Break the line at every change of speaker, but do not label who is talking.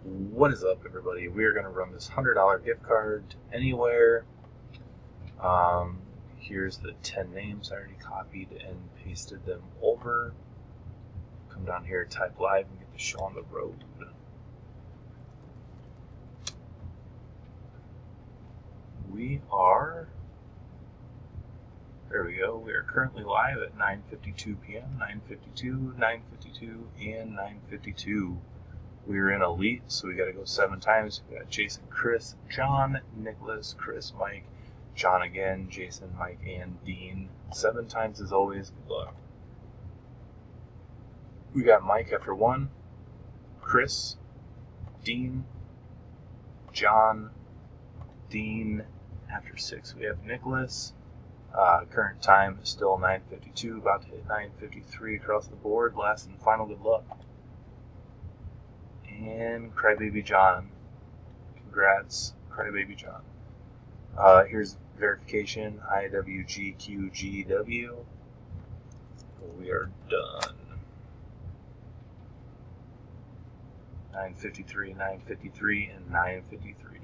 What is up, everybody? We are going to run this $100 gift card to anywhere. Um, Here's the 10 names. I already copied and pasted them over. Come down here, type live, and get the show on the road. There we go. We are currently live at 9:52 p.m., 9:52, 9:52, and 9:52. We're in Elite, so we got to go 7 times. We got Jason, Chris, John, Nicholas, Chris, Mike, John again, Jason, Mike, and Dean. 7 times as always. Good luck. We got Mike after 1, Chris, Dean, John, Dean. After 6, we have Nicholas. Current time is still 9:52, about to hit 9:53 across the board. Last and final good luck. And Crybaby John. Congrats, Crybaby John. Here's verification, IWGQGW. We are done. 9:53, 9:53, and 9:53.